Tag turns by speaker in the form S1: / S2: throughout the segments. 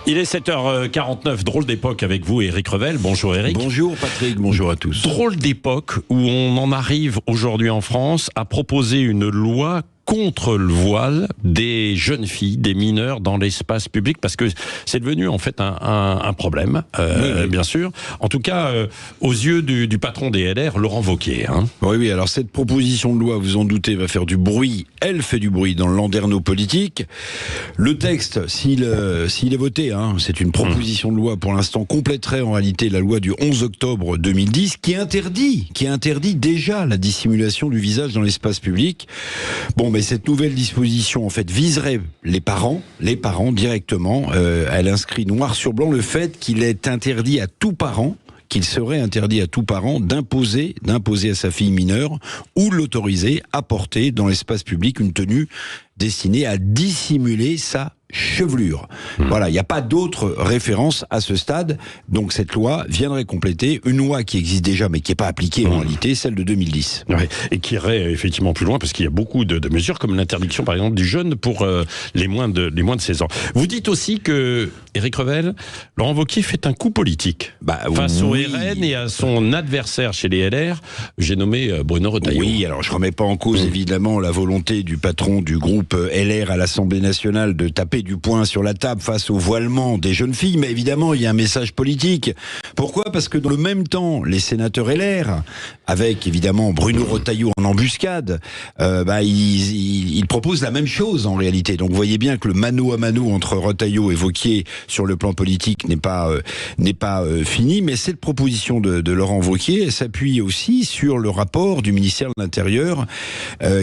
S1: Il est 7h49, drôle d'époque avec vous, Éric Revel. Bonjour Éric.
S2: Bonjour Patrick, bonjour à tous.
S1: Drôle d'époque où on en arrive aujourd'hui en France à proposer une loi contre le voile des jeunes filles, des mineurs dans l'espace public, parce que c'est devenu en fait un problème, oui. Bien sûr. En tout cas, aux yeux du patron des LR, Laurent Wauquiez.
S2: Oui, alors cette proposition de loi, vous en doutez, va faire du bruit. Elle fait du bruit dans le landerneau politique. Le texte, s'il est voté, c'est une proposition de loi pour l'instant, compléterait en réalité la loi du 11 octobre 2010 qui interdit déjà la dissimulation du visage dans l'espace public. Bon, mais cette nouvelle disposition, en fait, viserait les parents directement. Elle inscrit noir sur blanc le fait qu'il est interdit à tout parent, qu'il serait interdit à tout parent d'imposer à sa fille mineure ou de l'autoriser à porter dans l'espace public une tenue destinée à dissimuler sa chevelure. Voilà, il n'y a pas d'autre référence à ce stade. Donc cette loi viendrait compléter une loi qui existe déjà mais qui n'est pas appliquée en réalité, celle de 2010.
S1: Ouais, et qui irait effectivement plus loin parce qu'il y a beaucoup de mesures comme l'interdiction par exemple du jeûne pour les moins de 16 ans. Vous dites aussi que, Éric Revel, Laurent Wauquiez fait un coup politique face au RN et à son adversaire chez les LR, j'ai nommé Bruno Retailleau.
S2: Oui, alors je ne remets pas en cause évidemment la volonté du patron du groupe LR à l'Assemblée nationale de taper du poing sur la table face au voilement des jeunes filles, mais évidemment il y a un message politique. Pourquoi ? Parce que dans le même temps, les sénateurs LR, avec évidemment Bruno Retailleau en embuscade, ils proposent la même chose en réalité. Donc vous voyez bien que le mano à mano entre Retailleau et Wauquiez sur le plan politique n'est pas fini, mais cette proposition de Laurent Wauquiez s'appuie aussi sur le rapport du ministère de l'Intérieur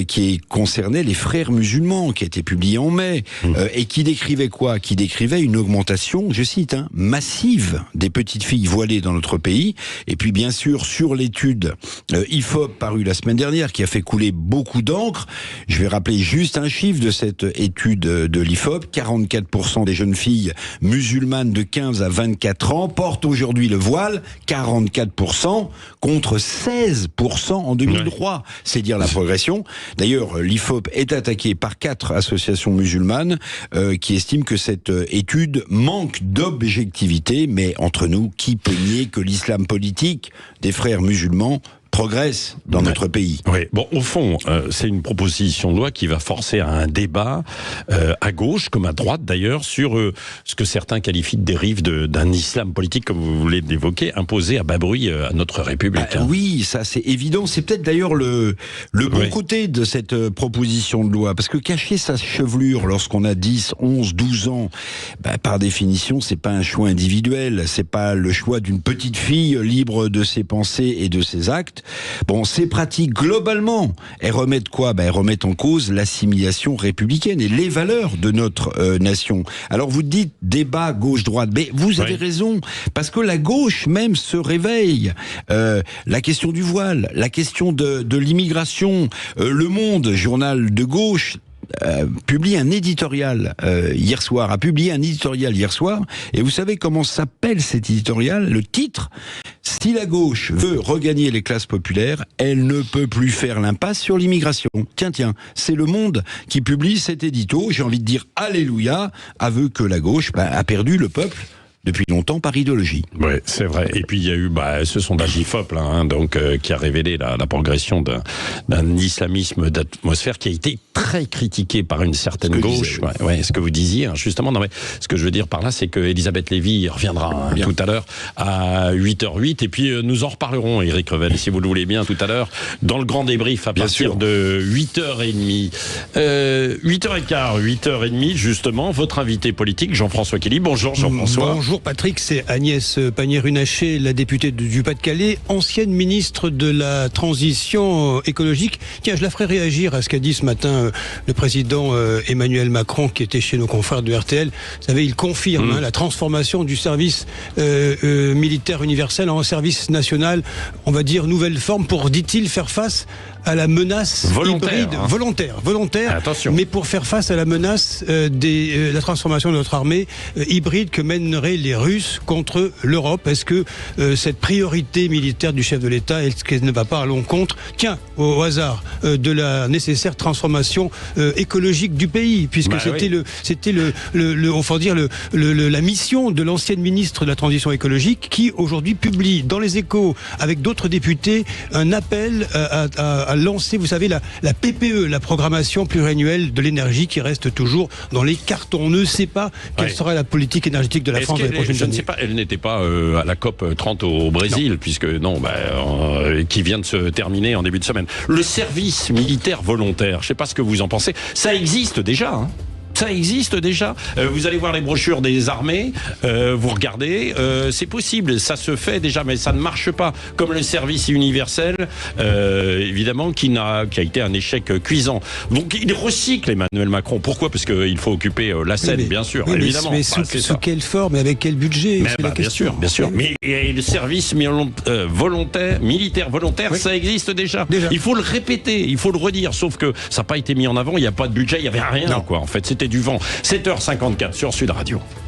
S2: qui concernait les frères musulmans, qui a été publié en mai, et qui décrivait quoi ? Qui décrivait une augmentation, je cite, massive des petites filles voilées dans notre pays. Et puis bien sûr, sur l'étude IFOP parue la semaine dernière, qui a fait couler beaucoup d'encre, je vais rappeler juste un chiffre de cette étude de l'IFOP, 44% des jeunes filles musulmanes de 15 à 24 ans portent aujourd'hui le voile, 44% contre 16% en 2003. C'est dire la progression. D'ailleurs, l'IFOP est attaqué par 4 associations musulmanes qui estiment que cette étude manque d'objectivité, mais entre nous, qui peut nier que l'islam politique des frères musulmans progresse dans notre pays.
S1: Oui. Bon, au fond, c'est une proposition de loi qui va forcer à un débat à gauche comme à droite d'ailleurs sur ce que certains qualifient de dérive d'un islam politique, comme vous voulez l'évoquer, imposé à bas bruit à notre République.
S2: Oui, ça c'est évident. C'est peut-être d'ailleurs le bon côté de cette proposition de loi, parce que cacher sa chevelure lorsqu'on a 10, 11, 12 ans, par définition, c'est pas un choix individuel, c'est pas le choix d'une petite fille libre de ses pensées et de ses actes. Bon, ces pratiques, globalement, elles remettent quoi ? Elles remettent en cause l'assimilation républicaine et les valeurs de notre nation. Alors vous dites débat gauche-droite, mais vous avez raison, parce que la gauche même se réveille. La question du voile, la question de l'immigration, Le Monde, journal de gauche, a publié un éditorial hier soir, et vous savez comment s'appelle cet éditorial ? Le titre : si la gauche veut regagner les classes populaires, elle ne peut plus faire l'impasse sur l'immigration. Tiens, c'est Le Monde qui publie cet édito. J'ai envie de dire alléluia, aveu que la gauche a perdu le peuple depuis longtemps par idéologie.
S1: Oui, c'est vrai. Et puis il y a eu ce sondage IFOP qui a révélé la progression d'un islamisme d'atmosphère qui a été très critiqué par une certaine gauche. Ce que vous disiez, justement. Non, mais ce que je veux dire par là, c'est que Elisabeth Lévy reviendra tout à l'heure à 8h08. Et puis nous en reparlerons, Éric Revel, si vous le voulez bien, tout à l'heure, dans le grand débrief à partir de 8h30. 8h15, 8h30, justement, votre invité politique, Jean-François Kelly. Bonjour Jean-François.
S3: Bonjour Patrick, c'est Agnès Pannier-Runacher, la députée du Pas-de-Calais, ancienne ministre de la Transition écologique. Tiens, je la ferai réagir à ce qu'a dit ce matin le président Emmanuel Macron, qui était chez nos confrères de RTL. Vous savez, il confirme la transformation du service militaire universel en service national, on va dire nouvelle forme, pour, dit-il, faire face à la menace
S1: volontaire,
S3: hybride, volontaire,
S1: attention.
S3: mais pour faire face à la menace la transformation de notre armée hybride que mèneraient les Russes contre l'Europe. Est-ce que cette priorité militaire du chef de l'État, est-ce qu'elle ne va pas à l'encontre, au hasard, de la nécessaire transformation écologique du pays, puisque c'était la mission de l'ancienne ministre de la Transition écologique qui aujourd'hui publie dans les Échos avec d'autres députés un appel à lancer, vous savez, la PPE, la programmation pluriannuelle de l'énergie, qui reste toujours dans les cartons. On ne sait pas quelle sera la politique énergétique de la France dans les prochaines années.
S1: Je ne sais pas, elle n'était pas à la COP 30 au Brésil, puisque qui vient de se terminer en début de semaine. Le service militaire volontaire, je ne sais pas ce que vous en pensez, ça existe déjà, hein. Ça existe déjà. Vous allez voir les brochures des armées, vous regardez, c'est possible, ça se fait déjà, mais ça ne marche pas. Comme le service universel, évidemment, qui a été un échec cuisant. Donc il recycle Emmanuel Macron. Pourquoi ? Parce qu'il faut occuper la scène, bien sûr, évidemment.
S3: Mais sous quelle forme et avec quel budget ?
S1: Bien sûr. Mais le service militaire volontaire, ça existe déjà. Il faut le répéter, il faut le redire. Sauf que ça n'a pas été mis en avant, il n'y a pas de budget, il n'y avait rien, quoi. En fait, c'était du vent. 7h54 sur Sud Radio.